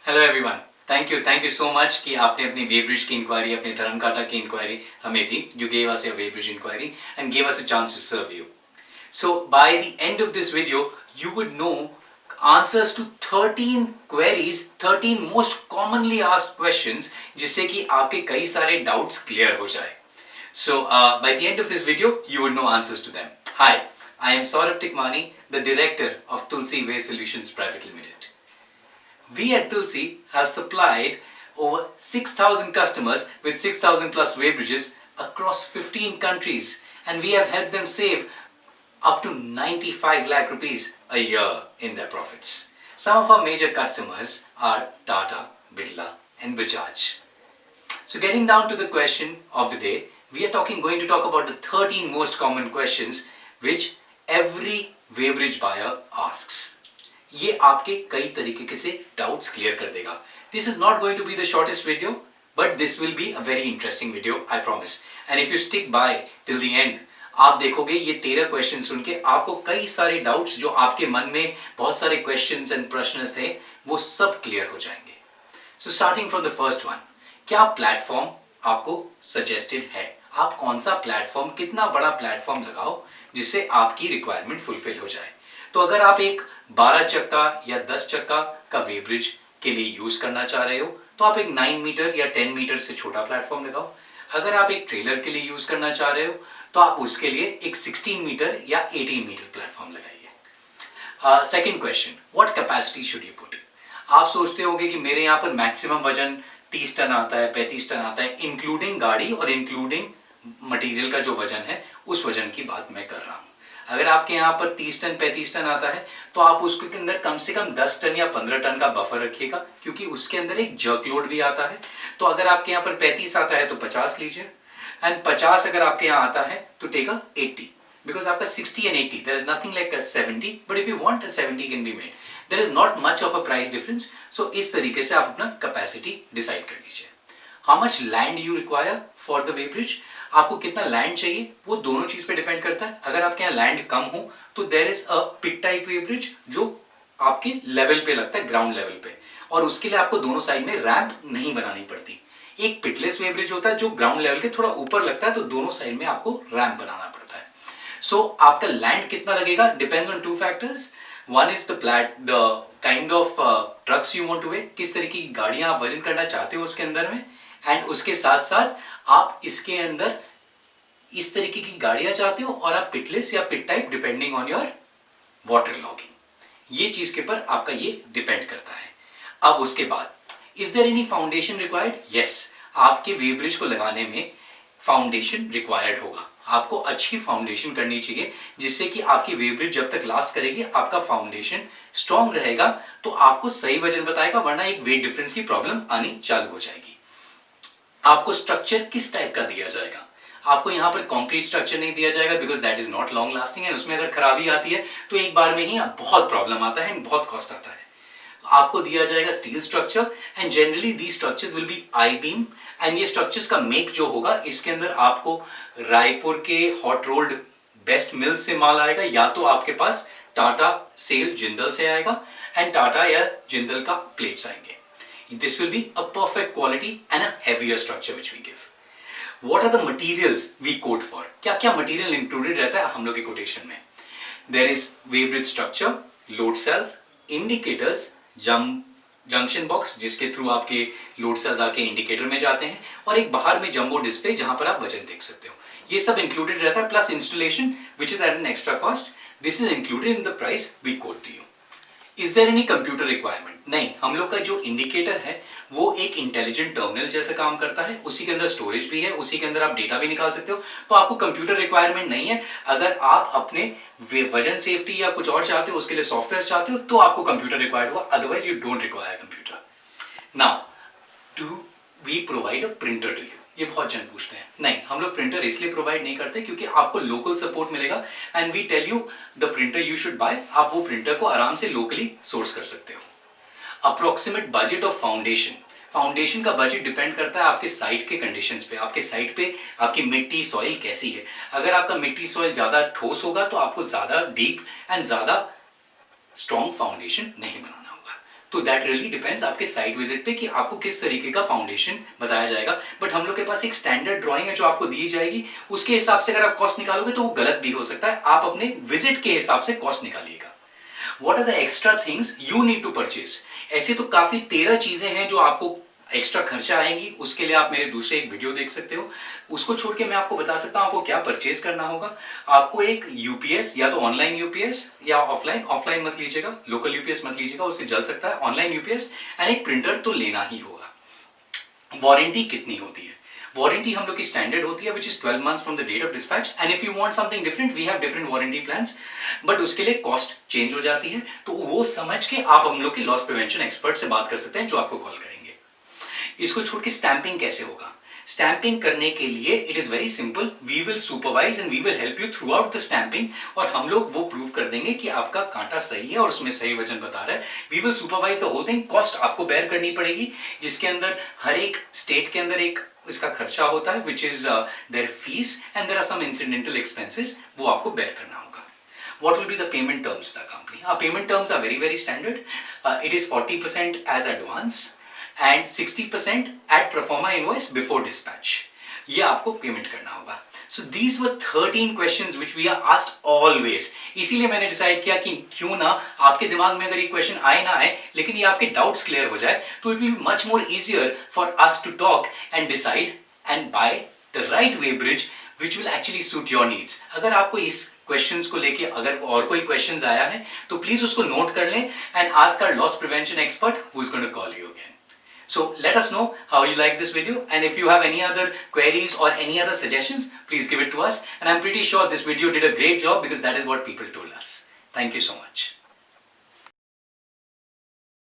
Hello everyone. Thank you so much कि आपने अपनी वेब्रिज की इंक्वायरी, अपने धर्मकाटा की इंक्वायरी हमें दी. You gave us your weighbridge inquiry and gave us a chance to serve you. So by the end of this video, you would know answers to 13 queries, 13 most commonly asked questions, जिससे कि आपके कई सारे doubts clear हो जाए. So by the end of this video, you would know answers to them. Hi, I am Saurabh Tikmani, the director of Tulsi Waste Solutions Private Limited. We at Tulsi have supplied over 6,000 customers with 6,000 plus weighbridges across 15 countries, and we have helped them save up to 95 lakh rupees a year in their profits. Some of our major customers are Tata, Birla and Bajaj. So getting down to the question of the day, we are going to talk about the 13 most common questions which every weighbridge buyer asks. ये आपके कई तरीके से doubts clear कर देगा. This is not going to be the shortest video, but this will be a very interesting video, I promise. And if you stick by till the end, आप देखोगे ये 13 क्वेश्चन सुन के आपको कई सारे डाउट्स जो आपके मन में बहुत सारे क्वेश्चंस एंड प्रश्न थे वो सब क्लियर हो जाएंगे. So starting from the first one, क्या प्लेटफॉर्म आपको सजेस्टेड है? आप कौन सा प्लेटफॉर्म, कितना बड़ा प्लेटफॉर्म लगाओ जिससे आपकी रिक्वायरमेंट फुलफिल हो जाए. तो अगर आप एक 12 चक्का या 10 चक्का का वेब्रिज के लिए यूज करना चाह रहे हो तो आप एक 9 मीटर या 10 मीटर से छोटा प्लेटफॉर्म लगाओ. अगर आप एक ट्रेलर के लिए यूज करना चाह रहे हो तो आप उसके लिए एक 16 मीटर या 18 मीटर प्लेटफॉर्म लगाइए. Second question, what capacity should you put? आप सोचते होंगे कि मेरे यहाँ पर मैक्सिमम वजन 30 टन आता है, 35 टन आता है, इंक्लूडिंग गाड़ी और इंक्लूडिंग मटेरियल का जो वजन है उस वजन की बात मैं कर रहा हूँ. अगर आपके यहाँ पर 30 टन 35 टन आता है तो आप उसके अंदर कम से कम 10 टन या 15 टन का बफर रखिएगा, क्योंकि उसके अंदर एक जर्क लोड भी आता है. तो अगर आपके यहाँ पर 35 आता है तो 50 लीजिए, एंड 50 अगर आपके यहाँ आता है तो टेक अ 80, बिकॉज आपका 60 and 80 there is nothing like a 70, but if you want a 70 can be made. There is not much of a price difference. So इस तरीके से आप अपना कैपेसिटी डिसाइड कर लीजिए. How much land you require for the weighbridge? आपको कितना land चाहिए वो दोनों चीज पे डिपेंड करता है. अगर आपके यहाँ लैंड कम हो तो there is a pit type weighbridge जो आपके लेवल पे लगता है, ग्राउंड लेवल पे, और उसके लिए आपको दोनों साइड में रैंप नहीं बनानी पड़ती. एक पिटलेस वेब्रिज होता है जो ग्राउंड लेवल के थोड़ा ऊपर लगता है, तो दोनों साइड में आपको रैंप बनाना पड़ता है. सो आपका लैंड कितना लगेगा depends on two factors. One is the kind of trucks you want two way, किस तरीके की गाड़ियां आप वजन करना चाहते हो उसके अंदर में, एंड उसके साथ साथ आप इसके अंदर इस तरीके की गाड़ियां चाहते हो और आप पिटलेस या pit type depending on your water logging. ये चीज के ऊपर आपका ये डिपेंड करता है. अब उसके बाद, is there any foundation required? Yes, आपके वेब्रिज को लगाने में फाउंडेशन रिक्वायर्ड होगा. आपको अच्छी फाउंडेशन करनी चाहिए जिससे कि आपकी वेब्रिज जब तक लास्ट करेगी, आपका फाउंडेशन स्ट्रांग रहेगा तो आपको सही वजन बताएगा, वरना एक वेट डिफरेंस की प्रॉब्लम आनी चालू हो जाएगी. आपको स्ट्रक्चर किस टाइप का दिया जाएगा? आपको यहाँ पर कंक्रीट स्ट्रक्चर नहीं दिया जाएगा, because that is not long lasting, है. उसमें अगर खराबी आती है तो एक बार में ही बहुत प्रॉब्लम आता है, बहुत कॉस्ट आता है. आपको दिया जाएगा steel structure, and generally the structures will be I beam. And ये स्ट्रक्चर्स का मेक जो होगा, इसके अंदर आपको रायपुर के हॉट रोल्ड बेस्ट मिल से माल आएगा, या तो आपके पास टाटा सेल जिंदल से आएगा, एंड टाटा या जिंदल का प्लेट्स आएंगे. This will be a perfect quality and a heavier structure which we give. What are the materials we quote for? क्या क्या material included रहता है हम लोग के quotation में? There is weighbridge structure, load cells, indicators, junction box जिसके through आपके load cells आके indicator में जाते हैं, और एक बाहर में jumbo display जहां पर आप वजन देख सकते हो. ये सब included रहता है, plus installation which is at an extra cost. This is included in the price we quote to you. Is there any computer requirement? नहीं, हम लोग का जो इंडिकेटर है वो एक इंटेलिजेंट टर्मिनल जैसा काम करता है. उसी के अंदर स्टोरेज भी है, उसी के अंदर आप डेटा भी निकाल सकते हो, तो आपको कंप्यूटर रिक्वायरमेंट नहीं है. अगर आप अपने वजन सेफ्टी या कुछ और चाहते हो, उसके लिए सॉफ्टवेयर चाहते हो, तो आपको कंप्यूटर रिक्वायर्ड होगा. Otherwise you don't require computer. Now, do we provide a printer to you? ये बहुत जन पूछते हैं. नहीं, हम लोग प्रिंटर इसलिए प्रोवाइड नहीं करते क्योंकि आपको लोकल सपोर्ट मिलेगा, and we tell you the printer you should buy. आप वो प्रिंटर को आराम से लोकली सोर्स कर सकते हो. Approximate budget of foundation. Foundation का बजट डिपेंड करता है आपके साइट के कंडीशंस पे, आपके साइट पे आपकी मिट्टी सॉइल कैसी है. अगर आपका मिट्टी सॉइल ज्यादा ठोस होगा तो आपको ज्यादा डीप एंड ज्यादा स्ट्रॉन्ग फाउंडेशन नहीं बनाना होगा. तो दैट रियली डिपेंड्स आपके साइट विजिट पे कि आपको किस तरीके का फाउंडेशन बताया जाएगा। बट हम लोग के पास एक स्टैंडर्ड ड्राइंग है जो आपको दी जाएगी, उसके हिसाब से अगर आप कॉस्ट निकालोगे तो वो गलत भी हो सकता है। आप अपने विजिट के हिसाब से cost निकालिएगा। What are the extra things you need to purchase? ऐसे तो काफी 13 चीजें हैं जो आपको एक्स्ट्रा खर्चा आएंगी। उसके लिए आप मेरे दूसरे एक वीडियो देख सकते हो। उसको छोड़ के मैं आपको बता सकता हूं आपको क्या परचेज करना होगा। आपको एक यूपीएस, या तो ऑनलाइन यूपीएस या ऑफलाइन मत लीजिएगा, लोकल यूपीएस मत लीजिएगा, उससे जल सकता है। ऑनलाइन यूपीएस एंड एक प्रिंटर तो लेना ही होगा। वारंटी कितनी होती है? वारंटी हम लोग की स्टैंडर्ड होती है, which is 12 months from the date of dispatch. And if you want something different, we have different warranty plans, but उसके लिए कॉस्ट चेंज हो जाती है। तो वो समझ के आप हम लोग के लॉस प्रिवेंशन एक्सपर्ट से बात कर सकते हैं, जो आपको कॉल करेंगे। इसको छोड़ के स्टैंपिंग कैसे होगा? स्टैंपिंग करने के लिए it is very simple. We will supervise and we will help you throughout the stamping, और हम लोग वो प्रूव कर देंगे कि आपका कांटा सही है और उसमें सही वजन बता रहा है। We will supervise the whole thing. Cost आपको बेयर करनी पड़ेगी, जिसके अंदर हर एक स्टेट के अंदर एक इसका खर्चा होता है, which is their fees and there are some incidental expenses, वो आपको बेयर करना होगा। What will be the payment terms of the company? Our payment terms are very standard. It is 40% as advance and 60% at pro forma invoice before dispatch. ये आपको payment करना होगा। So these were 13 questions which we are asked always. इसीलिए मैंने decide किया कि क्यों ना आपके दिमाग में अगर ये क्वेश्चन आए ना आए, लेकिन ये आपके डाउट्स क्लियर हो जाए, तो it will be much more easier for us to talk and decide and buy the right weigh bridge which will actually suit your needs. अगर आपको इस क्वेश्चंस को लेके अगर और कोई क्वेश्चंस आया है तो प्लीज उसको नोट कर लें and ask our loss prevention expert who is going to call you again. So let us know how you like this video, and if you have any other queries or any other suggestions, please give it to us, and I'm pretty sure this video did a great job because that is what people told us. Thank you so much.